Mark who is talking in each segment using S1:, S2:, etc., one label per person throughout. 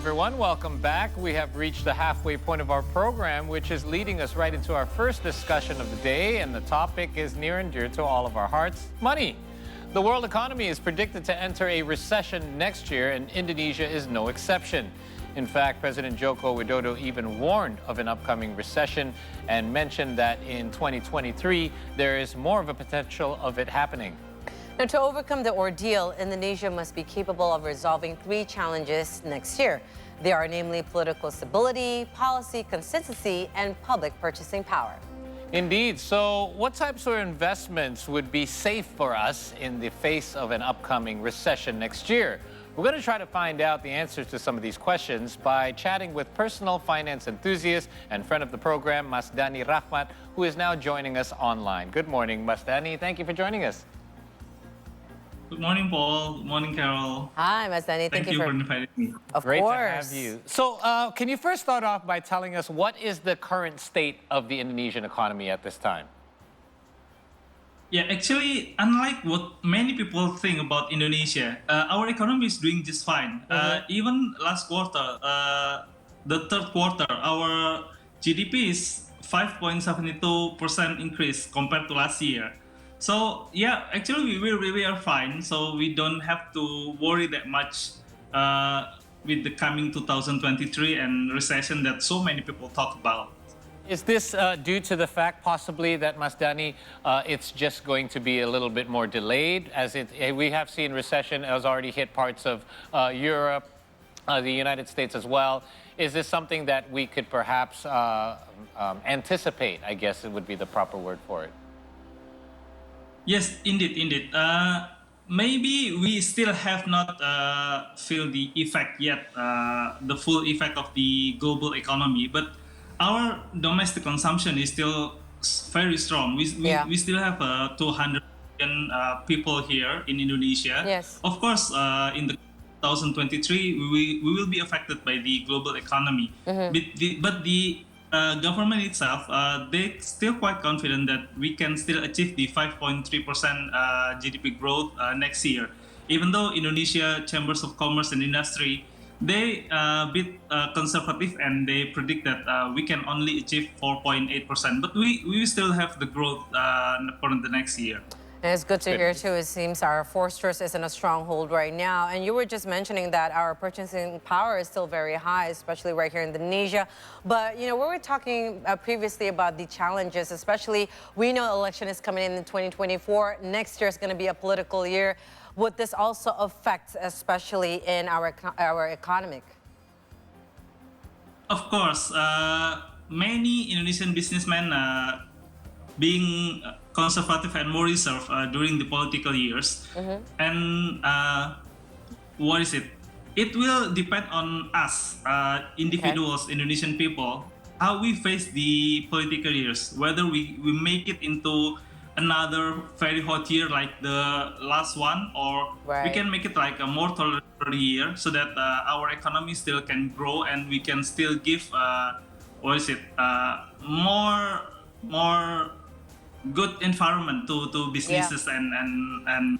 S1: everyone. Welcome back. We have reached the halfway point of our program, which is leading us right into our first discussion of the day. And the topic is near and dear to all of our hearts, money. The world economy is predicted to enter a recession next year, and Indonesia is no exception. In fact, President Joko Widodo even warned of an upcoming recession and mentioned that in 2023, there is more of a potential of it happening.
S2: Now, to overcome the ordeal, Indonesia must be capable of resolving three challenges next year. They are namely political stability, policy consistency, and public purchasing power.
S1: Indeed. So what types of investments would be safe for us in the face of an upcoming recession next year? We're going to try to find out the answers to some of these questions by chatting with personal finance enthusiast and friend of the program, Mas Dani Rachmat, who is now joining us online. Good morning, Mas Dani. Thank you for joining us.
S3: Good morning, Paul. Good morning, Carol.
S2: Hi, Mas Dani.
S3: Thank you for inviting me.
S2: Of
S1: Great
S2: course.
S1: to have you. So can you first start off by telling us what is the current state of the Indonesian economy at this time?
S3: Yeah, actually, unlike what many people think about Indonesia, our economy is doing just fine. Even last quarter, the third quarter, our GDP is 5.72% increase compared to last year. So yeah, actually we are fine. So we don't have to worry that much with the coming 2023 and recession that so many people talk about.
S1: Is this due to the fact possibly that, Mas Dani, it's just going to be a little bit more delayed? We have seen recession has already hit parts of Europe, the United States as well. Is this something that we could perhaps anticipate, I guess it would be the proper word for it?
S3: Yes, indeed. Maybe we still have not feel the effect yet, the full effect of the global economy. But our domestic consumption is still very strong. We still have 200 million people here in Indonesia.
S2: Yes.
S3: Of course, in the 2023, we will be affected by the global economy. But the government itself, they're still quite confident that we can still achieve the 5.3% GDP growth next year. Even though Indonesia Chambers of Commerce and Industry, they a bit conservative and they predict that we can only achieve 4.8%. But we still have the growth for the next year.
S2: And it's good to hear, too. It seems our fortress is in a stronghold right now. And you were just mentioning that our purchasing power is still very high, especially right here in Indonesia. But, you know, we were talking previously about the challenges, especially we know election is coming in 2024. Next year is going to be a political year. Would this also affect, especially in our economic?
S3: Of course, many Indonesian businessmen being conservative and more reserved during the political years. And what is it? It will depend on us, individuals, Indonesian people, how we face the political years, whether we make it into another very hot year like the last one, or we can make it like a more tolerable year so that our economy still can grow and we can still give, more good environment to businesses and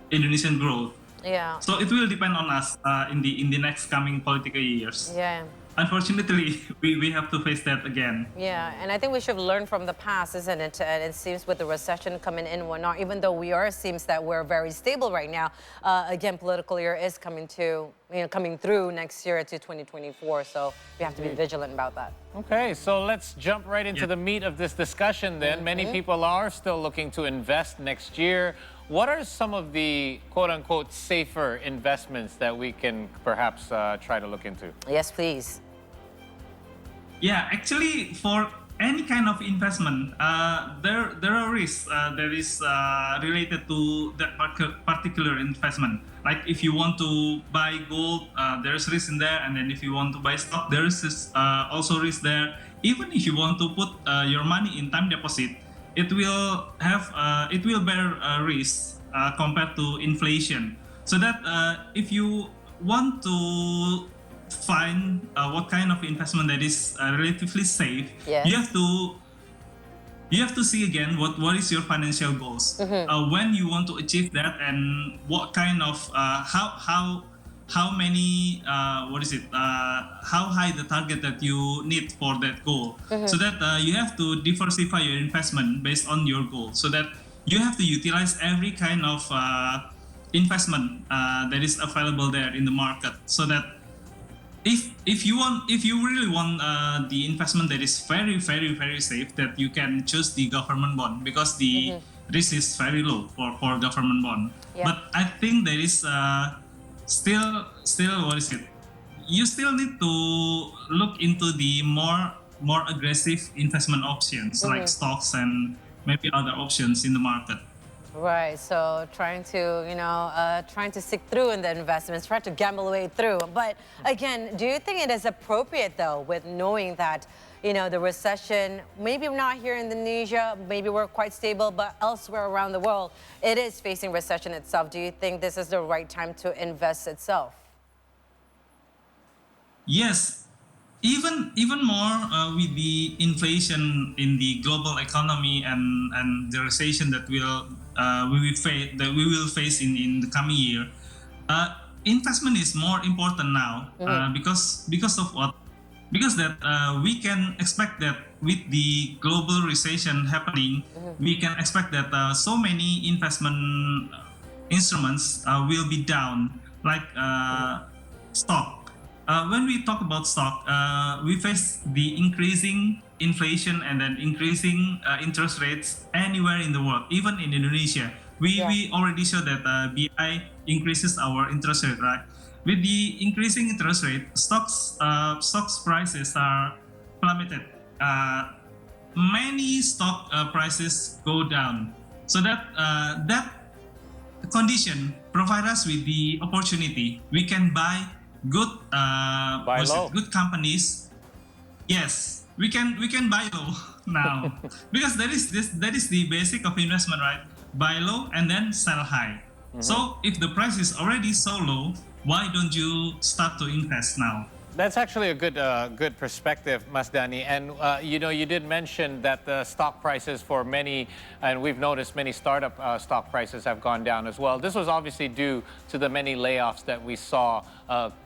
S3: Indonesian growth.
S2: Yeah.
S3: So it will depend on us in the next coming political years.
S2: Yeah.
S3: Unfortunately, we have to face that again.
S2: Yeah, and I think we should learn from the past, isn't it? And it seems with the recession coming in and whatnot, even though it seems that we're very stable right now, again, political year is coming through next year to 2024. So we have to be vigilant about that.
S1: Okay, so let's jump right into the meat of this discussion then. Many people are still looking to invest next year. What are some of the quote-unquote safer investments that we can perhaps try to look into?
S2: Yes, please.
S3: Yeah, actually, for any kind of investment, there are risks that is related to that particular investment. Like if you want to buy gold, there's risk in there, and then if you want to buy stock, there is also risk there. Even if you want to put your money in time deposit, it will bear risk compared to inflation. So that if you want to find what kind of investment that is relatively safe, you have to see again what is your financial goals, when you want to achieve that, and what kind of how many how high the target that you need for that goal, so that you have to diversify your investment based on your goal, so that you have to utilize every kind of investment that is available there in the market, so that if you really want the investment that is very very very safe, that you can choose the government bond, because the risk is very low for government bond.
S2: Yeah.
S3: But I think there is still what is it, you still need to look into the more aggressive investment options, like stocks and maybe other options in the market.
S2: Right, so trying to, trying to stick through in the investments, try to gamble away through. But again, do you think it is appropriate though, with knowing that, the recession, maybe not here in Indonesia, maybe we're quite stable, but elsewhere around the world, it is facing recession itself. Do you think this is the right time to invest itself?
S3: Yes, even more with the inflation in the global economy and the recession that we will face in the coming year, investment is more important now, because of what? Because that we can expect that with the global recession happening, we can expect that so many investment instruments will be down, like stock. When we talk about stock, we face the increasing inflation and then increasing interest rates anywhere in the world, even in Indonesia. We already show that BI increases our interest rate, right? With the increasing interest rate, stocks prices are plummeted. Many stock prices go down, so that that condition provide us with the opportunity. We can buy good good companies. Yes, we can buy low now, because that is the basic of investment, right? Buy low and then sell high. So if the price is already so low, why don't you start to invest now?
S1: That's actually a good perspective, Mas Dani. And you did mention that the stock prices for many, and we've noticed many startup stock prices have gone down as well. This was obviously due to the many layoffs that we saw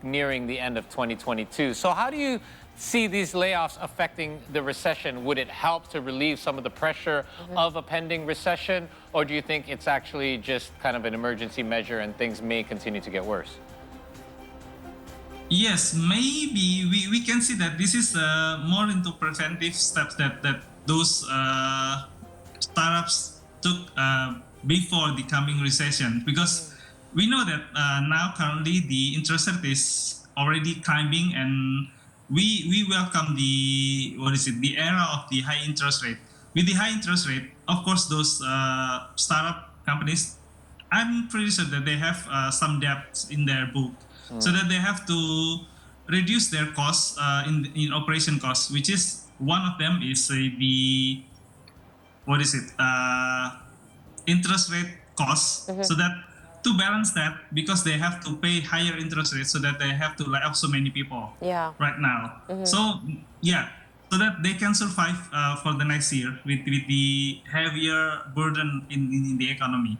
S1: nearing the end of 2022. So how do you see these layoffs affecting the recession? Would it help to relieve some of the pressure of a pending recession, or do you think it's actually just kind of an emergency measure and things may continue to get worse?
S3: Yes, maybe we can see that this is more into preventive steps that those startups took before the coming recession, because we know that now currently the interest rate is already climbing, and we welcome the the era of the high interest rate. With the high interest rate, of course, those startup companies, I'm pretty sure that they have some debts in their book, so that they have to reduce their costs in operation costs, which is one of them is the interest rate costs, so that to balance that, because they have to pay higher interest rates, so that they have to lay off so many people right now. So so that they can survive for the next year with the heavier burden in the economy.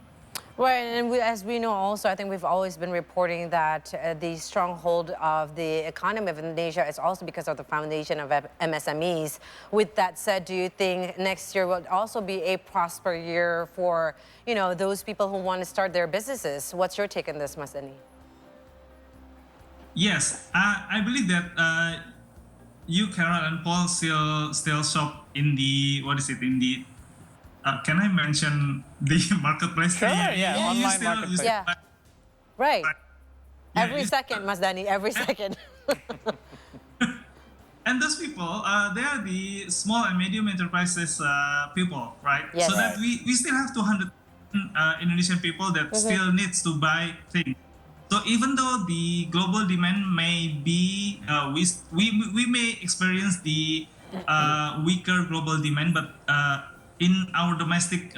S2: Right, and as we know also, I think we've always been reporting that the stronghold of the economy of Indonesia is also because of the foundation of MSMEs. With that said, do you think next year will also be a prosper year for, those people who want to start their businesses? What's your take on this, Mas Dani?
S3: Yes, I believe that you, Carol, and Paul still shop in the can I mention the marketplace?
S1: Sure, yeah, online marketplace.
S2: Yeah, right.
S3: Yeah,
S2: Every second, Mas Dani, every second.
S3: And those people, they are the small and medium enterprises people, right?
S2: Yes.
S3: So that we still have 200 Indonesian people that still needs to buy things. So even though the global demand may be, we may experience the weaker global demand, but in our domestic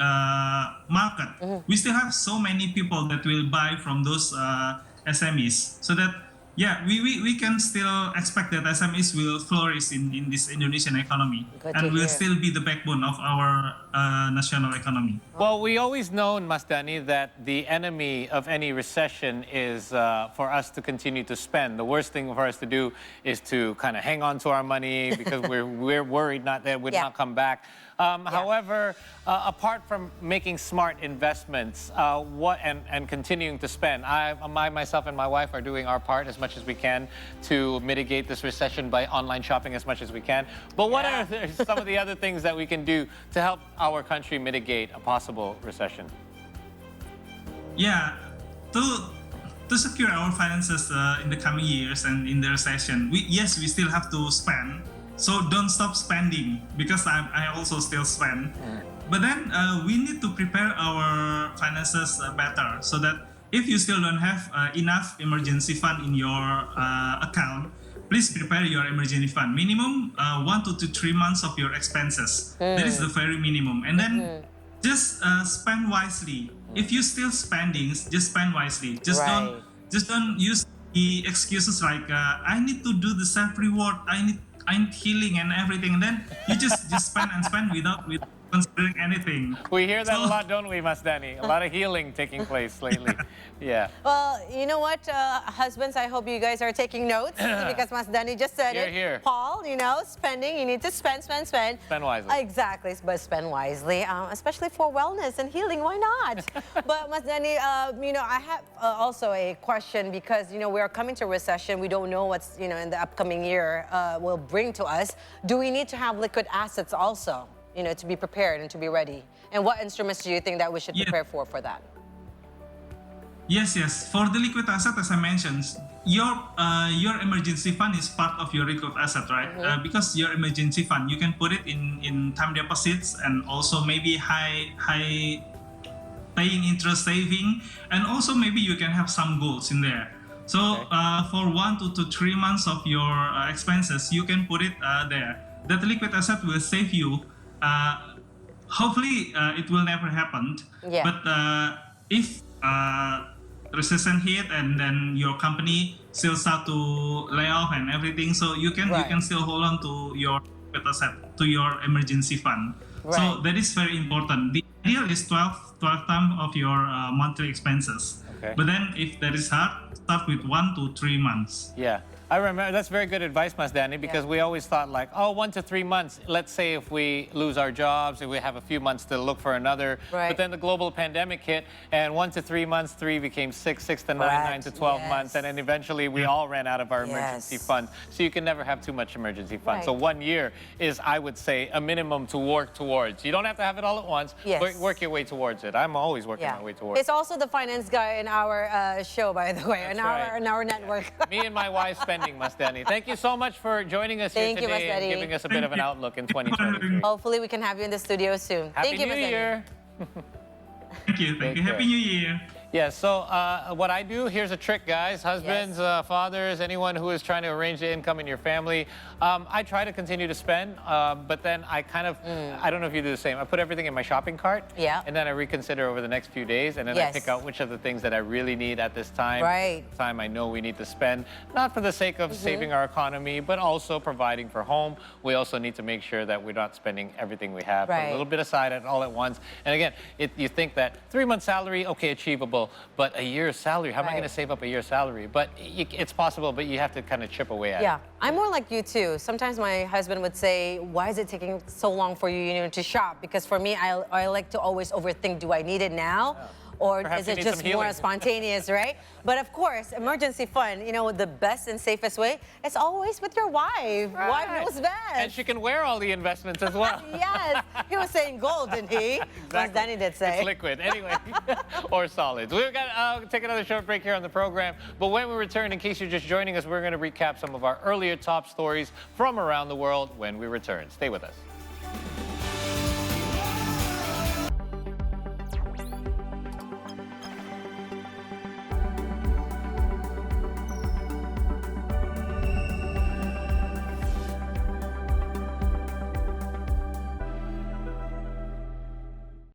S3: market, we still have so many people that will buy from those SMEs, so that Yeah, we can still expect that SMEs will flourish in this Indonesian economy
S2: Good to
S3: and will
S2: hear.
S3: still be the backbone of our national economy.
S1: Well, we always known, Mas Dani, that the enemy of any recession is for us to continue to spend. The worst thing for us to do is to kind of hang on to our money because we're worried not that it would not come back. However, apart from making smart investments, and continuing to spend, myself and my wife are doing our part as much as we can to mitigate this recession by online shopping as much as we can. But what are some of the other things that we can do to help our country mitigate a possible recession?
S3: Yeah, to secure our finances in the coming years and in the recession, we still have to spend. So don't stop spending, because I also still spend. But then we need to prepare our finances better, so that if you still don't have enough emergency fund in your account, please prepare your emergency fund. Minimum 1 to 3 months of your expenses. That is the very minimum. And then just spend wisely. If you're still spending, just spend wisely. Just don't use the excuses like I need to do the self-reward. I'm healing and everything, and then you just spend and spend without considering anything.
S1: We hear that a lot, don't we, Mas Dani? A lot of healing taking place lately. Yeah.
S2: Well, you know what, husbands, I hope you guys are taking notes because Mas Dani just said it.
S1: Here.
S2: Paul, you know, spending, you need to spend.
S1: Spend wisely.
S2: Exactly, but spend wisely, especially for wellness and healing. Why not? But Mas Dani, you know, I have also a question because, you know, we are coming to recession. We don't know what's, you know, in the upcoming year will bring to us. Do we need to have liquid assets also, you know, to be prepared and to be ready? And what instruments do you think that we should prepare for that?
S3: Yes. For the liquid asset, as I mentioned, your emergency fund is part of your liquid asset, right? Because your emergency fund, you can put it in time deposits and also maybe high paying interest saving, and also maybe you can have some goals in there. So for 1 to 3 months of your expenses, you can put it there. That liquid asset will save you. Hopefully, it will never happen.
S2: Yeah.
S3: But if recession hit and then your company still start to lay off and everything, so you can still hold on to your liquid asset, to your emergency fund. So that is very important. The ideal is 12 times of your monthly expenses. But then if that is hard, start with 1 to 3 months.
S1: Yeah. I remember, that's very good advice, Mas Dani, because we always thought like, oh, 1 to 3 months. Let's say if we lose our jobs, if we have a few months to look for another. But then the global pandemic hit, and 1 to 3 months, 3 became 6, 6 to 9, 9 to 12 months, and then eventually we all ran out of our emergency fund. So you can never have too much emergency fund. So 1 year is, I would say, a minimum to work towards. You don't have to have it all at once, but work your way towards it. I'm always working my way towards it.
S2: It's also the finance guy in our show, by the way, in our network.
S1: Me and my wife spending, Mas Dani. Thank you so much for joining us here today and giving us a bit of an outlook in 2023.
S2: Hopefully we can have you in the studio soon.
S1: Happy
S2: Thank you,
S1: New Year.
S3: Thank you. Happy New Year.
S1: Yeah, so what I do, here's a trick, guys. Husbands, fathers, anyone who is trying to arrange the income in your family, I try to continue to spend, but then I kind of, I don't know if you do the same. I put everything in my shopping cart, and then I reconsider over the next few days, and then I pick out which of the things that I really need at this time. Time I know we need to spend, not for the sake of saving our economy, but also providing for home. We also need to make sure that we're not spending everything we have. Put a little bit aside all at once. And again, you think that 3 months salary, okay, achievable. But a year's salary, how am I going to save up a year's salary? But it's possible, but you have to kind of chip away at it.
S2: Yeah, I'm more like you too. Sometimes my husband would say, why is it taking so long for you, to shop? Because for me, I like to always overthink, do I need it now? Or
S1: perhaps
S2: is it just more spontaneous, right? But of course, emergency fund, the best and safest way is always with your wife. Wife knows best.
S1: And she can wear all the investments as well.
S2: Yes, he was saying gold, didn't he? As Dani did say.
S1: It's liquid, anyway, or solids. We've got to take another short break here on the program. But when we return, in case you're just joining us, we're going to recap some of our earlier top stories from around the world when we return. Stay with us.